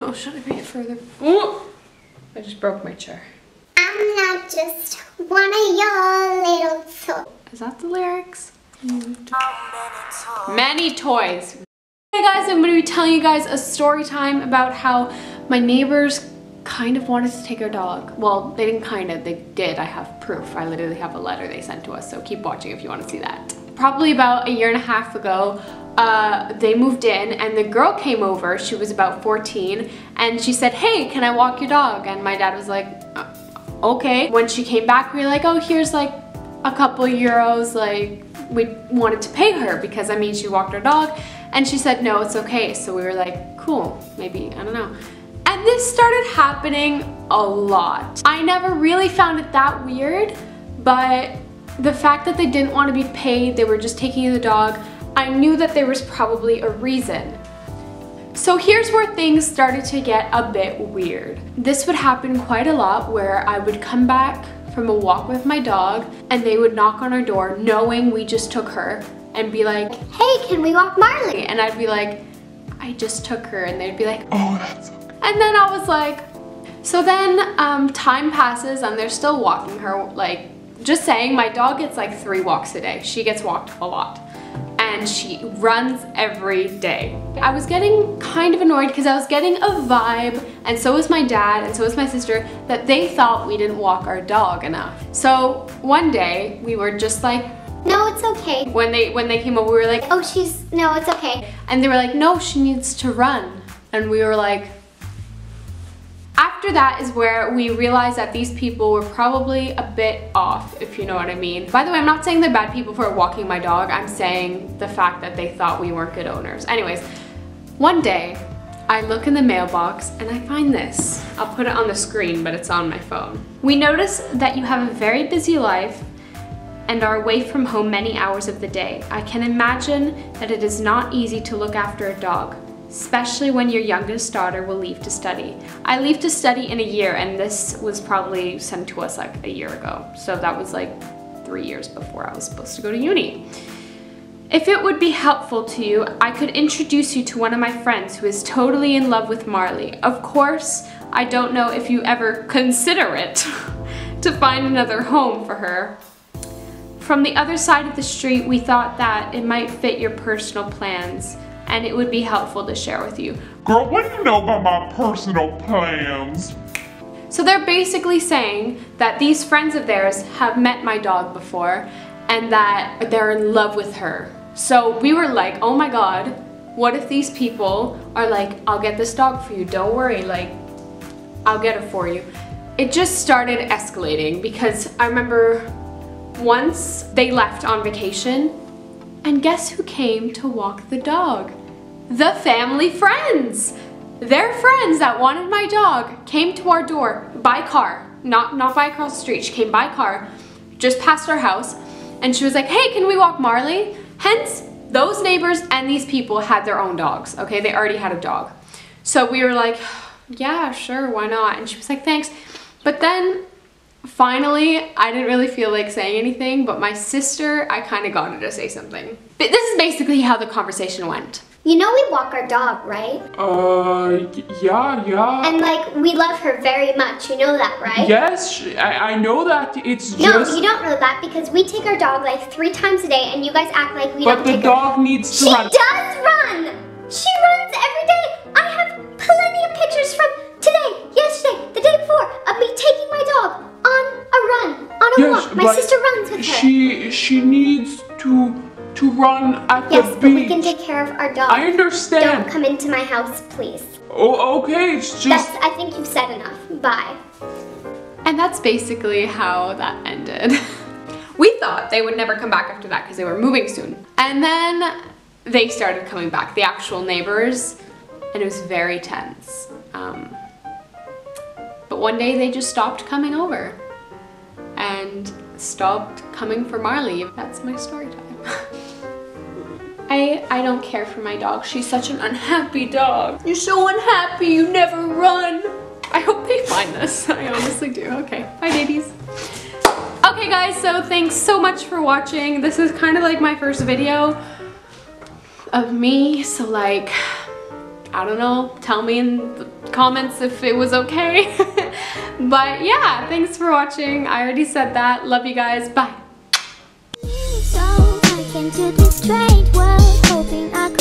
Oh, should I read it further? Oh, I just broke my chair. I'm not just one of your little toys. Is that the lyrics? Many toys. Hey guys, I'm going to be telling you guys a story time about how my neighbors kind of wanted to take our dog. Well, they didn't kind of, they did. I have proof. I literally have a letter they sent to us, so keep watching if you want to see that. Probably about a year and a half ago, they moved in and the girl came over. She was about 14 and she said, "Hey, can I walk your dog?" And my dad was like, okay. When she came back, we were like, oh, here's like a couple euros. Like, we wanted to pay her because, I mean, she walked our dog. And she said, no, it's okay. So we were like, cool, maybe, I don't know. And this started happening a lot. I never really found it that weird, but the fact that they didn't want to be paid, they were just taking the dog, I knew that there was probably a reason. So here's where things started to get a bit weird. This would happen quite a lot where I would come back from a walk with my dog and they would knock on our door knowing we just took her and be like, "Hey, can we walk Marley?" And I'd be like, "I just took her." And they'd be like, "Oh, that's okay." And then I was like, so then time passes and they're still walking her. Like, just saying, my dog gets like 3 walks a day. She gets walked a lot. And she runs every day. I was getting kind of annoyed because I was getting a vibe, and so was my dad and so was my sister, that they thought we didn't walk our dog enough. So one day we were just like, "No, it's okay." When they came over, we were like, "Oh, no, it's okay." And they were like, "No, she needs to run." And we were like, after that is where we realized that these people were probably a bit off, if you know what I mean. By the way, I'm not saying they're bad people for walking my dog. I'm saying the fact that they thought we weren't good owners. Anyways, one day I look in the mailbox and I find this. I'll put it on the screen, but it's on my phone. "We notice that you have a very busy life and are away from home many hours of the day. I can imagine that it is not easy to look after a dog, especially when your youngest daughter will leave to study." I leave to study in a year, and this was probably sent to us like a year ago. So that was like 3 years before I was supposed to go to uni. "If it would be helpful to you, I could introduce you to one of my friends who is totally in love with Marley. Of course, I don't know if you ever consider it to find another home for her. From the other side of the street, we thought that it might fit your personal plans, and it would be helpful to share with you." Girl, what do you know about my personal plans? So they're basically saying that these friends of theirs have met my dog before and that they're in love with her. So we were like, oh my god, what if these people are like, "I'll get this dog for you, don't worry, like, I'll get it for you." It just started escalating because I remember once they left on vacation, and guess who came to walk the dog? The family friends! Their friends that wanted my dog came to our door by car, not by across the street. She came by car, just past our house, and she was like, "Hey, can we walk Marley?" Hence, those neighbors and these people had their own dogs, okay? They already had a dog. So we were like, yeah, sure, why not? And she was like, thanks. But then, finally, I didn't really feel like saying anything, but my sister, I kind of got her to say something. But this is basically how the conversation went. "You know we walk our dog, right? Yeah. And like, we love her very much, you know that, right?" Yes, I know that. It's No, just... you don't know that because we take our dog like 3 times a day and you guys act like we don't But the take her. dog needs to She run. does run! She runs every day! I have plenty of pictures from today, yesterday, the day before of me taking my dog on a run, on a walk. My sister runs with her. She needs to run at the Yes, beach. but we can take care of our dog. I understand. Don't come into my house, please. Oh, okay, it's just... I think you've said enough. Bye. And that's basically how that ended. We thought they would never come back after that because they were moving soon. And then they started coming back, the actual neighbors, and it was very tense. But one day they just stopped coming over and stopped coming for Marley. That's my story time. I don't care for my dog. She's such an unhappy dog. You're so unhappy, you never run. I hope they find this. I honestly do. Okay, bye babies. Okay guys, so thanks so much for watching. This is kind of like my first video of me, so like, I don't know, tell me in the comments if it was okay. But yeah, thanks for watching. I already said that. Love you guys. Bye. So I came to this strange world hoping I